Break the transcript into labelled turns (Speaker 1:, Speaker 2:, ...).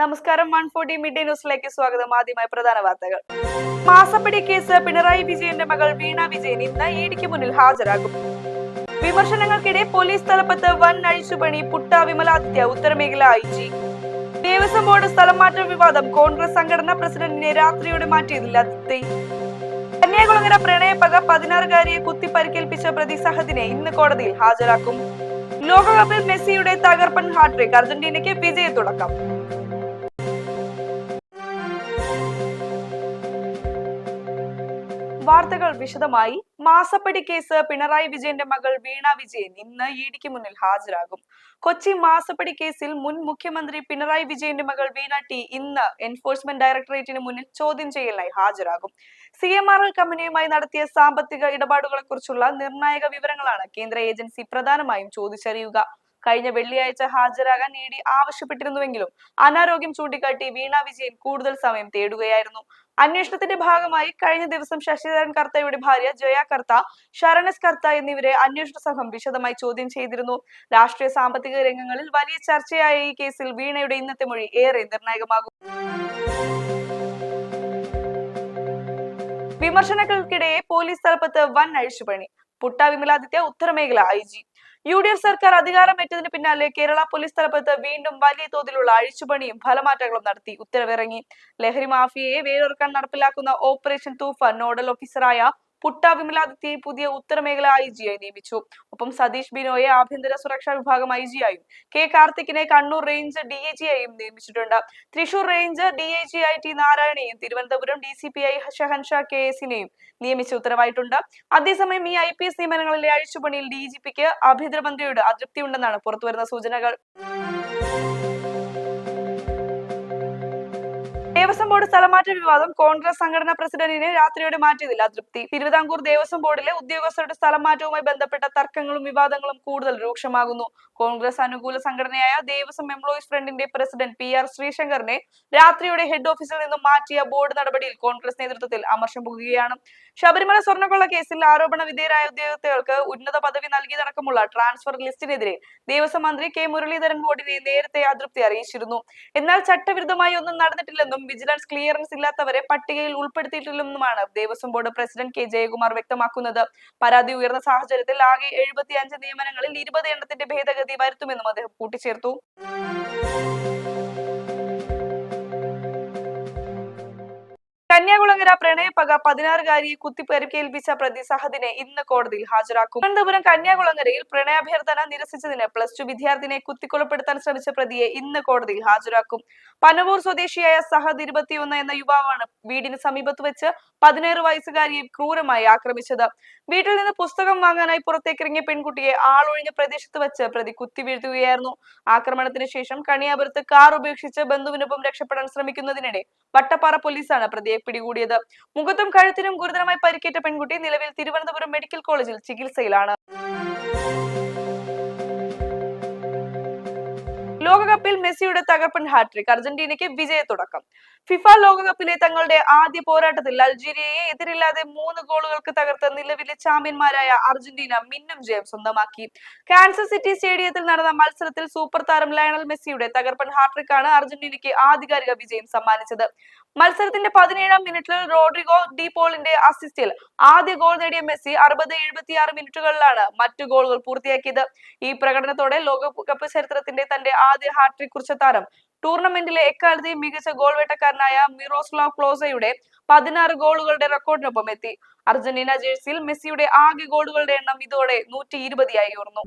Speaker 1: നമസ്കാരം. 140 mid day ന്യൂസിലേക്ക് സ്വാഗതം. ആദ്യമായി പ്രധാന വാർത്തകൾ. മാസപ്പടി കേസ് പിണറായി വിജയന്റെ മകൾ വീണ വിജയൻ ഇന്ന് ഇഡിക്ക് മുന്നിൽ ഹാജരാകും. വിമർശനങ്ങൾക്കിടെ പോലീസ് തലപ്പത്ത് വൻ അഴിച്ചുപണി. പുട്ട വിമലാദിത്യ ഉത്തരമേഖല IG. ദേവസ്വം ബോർഡ് സ്ഥലം മാറ്റ വിവാദം. കോൺഗ്രസ് സംഘടനാ പ്രസിഡന്റിനെ രാത്രിയോടെ മാറ്റിയതിൽ അതൃപ്തി. കന്യാകുളങ്ങര പ്രണയപ്പക 16-കാരിയെ കുത്തി പരിക്കേൽപ്പിച്ച പ്രതി സഹദിനെ ഇന്ന് കോടതിയിൽ ഹാജരാക്കും. ലോകകപ്പിൽ മെസ്സിയുടെ തകർപ്പൻ ഹാട്രിക്. അർജന്റീനയ്ക്ക് വിജയത്തുടക്കം. വാർത്തകൾ വിശദമായി. മാസപ്പടി കേസ് പിണറായി വിജയന്റെ മകൾ വീണ വിജയൻ ഇന്ന് ഇഡിക്ക് മുന്നിൽ ഹാജരാകും. കൊച്ചി മാസപ്പടി കേസിൽ മുൻ മുഖ്യമന്ത്രി പിണറായി വിജയന്റെ മകൾ വീണ ടി ഇന്ന് എൻഫോഴ്സ്മെന്റ് ഡയറക്ടറേറ്റിന് മുന്നിൽ ചോദ്യം ചെയ്യലിനായി ഹാജരാകും. CMRL കമ്പനിയുമായി നടത്തിയ സാമ്പത്തിക ഇടപാടുകളെ കുറിച്ചുള്ള നിർണായക വിവരങ്ങളാണ് കേന്ദ്ര ഏജൻസി പ്രധാനമായും ചോദിച്ചറിയുക. കഴിഞ്ഞ വെള്ളിയാഴ്ച ഹാജരാകാൻ ED ആവശ്യപ്പെട്ടിരുന്നുവെങ്കിലും അനാരോഗ്യം ചൂണ്ടിക്കാട്ടി വീണ വിജയൻ കൂടുതൽ സമയം തേടുകയായിരുന്നു. അന്വേഷണത്തിന്റെ ഭാഗമായി കഴിഞ്ഞ ദിവസം ശശിധരൻ കർത്തയുടെ ഭാര്യ ജയ കർത്ത, ശരണസ് കർത്ത എന്നിവരെ അന്വേഷണ സംഘം വിശദമായി ചോദ്യം ചെയ്തിരുന്നു. രാഷ്ട്രീയ സാമ്പത്തിക രംഗങ്ങളിൽ വലിയ ചർച്ചയായ ഈ കേസിൽ വീണയുടെ ഇന്നത്തെ മൊഴി ഏറെ നിർണായകമാകും. വിമർശനങ്ങൾക്കിടെ പോലീസ് തലപ്പത്ത് വൻ അഴിച്ചുപണി. പുട്ട വിമലാദിത്യ ഉത്തരമേഖല IG. UDF സർക്കാർ അധികാരമേറ്റതിന് പിന്നാലെ കേരള പോലീസ് തലപ്പത്ത് വീണ്ടും വലിയ തോതിലുള്ള അഴിച്ചുപണിയും ഫലമാറ്റങ്ങളും നടത്തി ഉത്തരവിറങ്ങി. ലഹരി മാഫിയയെ വേരൊറുക്കാൻ നടപ്പിലാക്കുന്ന ഓപ്പറേഷൻ തൂഫാൻ നോഡൽ ഓഫീസറായ പുട്ട വിമലാദിത്യയെ പുതിയ ഉത്തരമേഖല IG ആയി നിയമിച്ചു. ഒപ്പം സതീഷ് ബിനോയെ ആഭ്യന്തര സുരക്ഷാ വിഭാഗം IG ആയും K കാർത്തിക്കിനെ കണ്ണൂർ റേഞ്ച് DIG ആയും നിയമിച്ചിട്ടുണ്ട്. തൃശൂർ റേഞ്ച് DIG IT നാരായണയെയും തിരുവനന്തപുരം DCP ഷഹൻഷാ KSനെയും നിയമിച്ച ഉത്തരവായിട്ടുണ്ട്. അതേസമയം ഈ IPS നിയമനങ്ങളിലെ അഴിച്ചുപണിയിൽ DGPക്ക് ആഭ്യന്തരമന്ത്രിയോട് അതൃപ്തിയുണ്ടെന്നാണ് പുറത്തുവരുന്ന സൂചനകൾ. ദേവസ്വം ബോർഡ് സ്ഥലമാറ്റ വിവാദം. കോൺഗ്രസ് സംഘടനാ പ്രസിഡന്റിനെ രാത്രിയോടെ മാറ്റിയതിൽ അതൃപ്തി. തിരുവിതാംകൂർ ദേവസ്വം ബോർഡിലെ ഉദ്യോഗസ്ഥരുടെ സ്ഥലം മാറ്റവുമായി ബന്ധപ്പെട്ട തർക്കങ്ങളും വിവാദങ്ങളും കൂടുതൽ രൂക്ഷമാകുന്നു. കോൺഗ്രസ് അനുകൂല സംഘടനയായ ദേവസ്വം എംപ്ലോയീസ് ഫ്രണ്ടിന്റെ പ്രസിഡന്റ് PR ശ്രീശങ്കറിനെ രാത്രിയോടെ ഹെഡ് ഓഫീസിൽ നിന്നും മാറ്റിയ ബോർഡ് നടപടിയിൽ കോൺഗ്രസ് നേതൃത്വത്തിൽ അമർഷം പുകയുകയാണ്. ശബരിമല സ്വർണ്ണക്കൊള്ള കേസിൽ ആരോപണ വിധേയരായ ഉദ്യോഗസ്ഥർക്ക് ഉന്നത പദവി നൽകിയതടക്കമുള്ള ട്രാൻസ്ഫർ ലിസ്റ്റിനെതിരെ ദേവസ്വം മന്ത്രി K മുരളീധരൻ ബോർഡിനെ നേരത്തെ അതൃപ്തി അറിയിച്ചിരുന്നു. എന്നാൽ ചട്ടവിരുദ്ധമായി ഒന്നും നടന്നിട്ടില്ലെന്നും വിജിലൻസ് ക്ലിയറൻസ് ഇല്ലാത്തവരെ പട്ടികയിൽ ഉൾപ്പെടുത്തിയിട്ടില്ലെന്നുമാണ് Devaswom board president K Jayakumar വ്യക്തമാക്കുന്നത്. പരാതി ഉയർന്ന സാഹചര്യത്തിൽ ആകെ 75 നിയമനങ്ങളിൽ 20 എണ്ണത്തിന്റെ ഭേദഗതി വരുത്തുമെന്നും അദ്ദേഹം കൂട്ടിച്ചേർത്തു. കന്യാകുളങ്ങര പ്രണയപ്പക 16-കാരിയെ കുത്തിപ്പരിക്കേൽപ്പിച്ച പ്രതി സഹദിനെ ഇന്ന് കോടതിയിൽ ഹാജരാക്കും. തിരുവനന്തപുരം കന്യാകുളങ്ങരയിൽ പ്രണയാഭ്യർത്ഥന നിരസിച്ചതിന് +2 വിദ്യാർത്ഥിനെ കുത്തിക്കൊലപ്പെടുത്താൻ ശ്രമിച്ച പ്രതിയെ ഇന്ന് കോടതിയിൽ ഹാജരാക്കും. പനവൂർ സ്വദേശിയായ സഹദ് 21 എന്ന യുവാവാണ് വീടിന് സമീപത്ത് വെച്ച് 17 വയസ്സുകാരിയെ ക്രൂരമായി ആക്രമിച്ചത്. വീട്ടിൽ നിന്ന് പുസ്തകം വാങ്ങാനായി പുറത്തേക്കിറങ്ങിയ പെൺകുട്ടിയെ ആളൊഴിഞ്ഞ പ്രദേശത്ത് വെച്ച് പ്രതി കുത്തി വീഴ്ത്തുകയായിരുന്നു. ആക്രമണത്തിന് ശേഷം കണിയാപുരത്ത് കാർ ഉപേക്ഷിച്ച് ബന്ധുവിനൊപ്പം രക്ഷപ്പെടാൻ ശ്രമിക്കുന്നതിനിടെ വട്ടപ്പാറ പോലീസാണ് പ്രതിയെ പിടികൂടിയത്. മുഖത്തും കഴുത്തിനും ഗുരുതരമായി പരിക്കേറ്റ പെൺകുട്ടി നിലവിൽ തിരുവനന്തപുരം മെഡിക്കൽ കോളേജിൽ ചികിത്സയിലാണ്. ലോകകപ്പിൽ മെസ്സിയുടെ തകർപ്പൻ ഹാട്രിക്. അർജന്റീനയ്ക്ക് വിജയത്തുടക്കം. ഫിഫ ലോകകപ്പിലെ തങ്ങളുടെ ആദ്യ പോരാട്ടത്തിൽ അൾജീരിയയെ എതിരില്ലാതെ 3 ഗോളുകൾക്ക് തകർത്ത് നിലവിലെ ചാമ്പ്യന്മാരായ അർജന്റീന മിന്നും ജയം സ്വന്തമാക്കി. കാൻസസ് സിറ്റി സ്റ്റേഡിയത്തിൽ നടന്ന മത്സരത്തിൽ സൂപ്പർ താരം ലയണൽ മെസ്സിയുടെ തകർപ്പൻ ഹാട്രിക്കാണ് അർജന്റീനയ്ക്ക് ആധികാരിക വിജയം സമ്മാനിച്ചത്. മത്സരത്തിന്റെ 17-ാം മിനിറ്റിൽ റോഡ്രിഗോ ഡി പോളിന്റെ അസിസ്റ്റിൽ ആദ്യ ഗോൾ നേടിയ മെസ്സി 60-76 മിനിറ്റുകളിലാണ് മറ്റു ഗോളുകൾ പൂർത്തിയാക്കിയത്. ഈ പ്രകടനത്തോടെ ലോകകപ്പ് ചരിത്രത്തിന്റെ തന്റെ ആദ്യ ഹാട്രിക് കുറിച്ച താരം ടൂർണമെന്റിലെ എക്കാലത്തെയും മികച്ച ഗോൾ വേട്ടക്കാരനായ മിറോസ്ലാവ് ക്ലോസയുടെ 16 ഗോളുകളുടെ റെക്കോർഡിനൊപ്പം എത്തി. അർജന്റീന ജേഴ്സിയിൽ മെസ്സിയുടെ ആകെ ഗോളുകളുടെ എണ്ണം ഇതോടെ 120 ആയി ഉയർന്നു.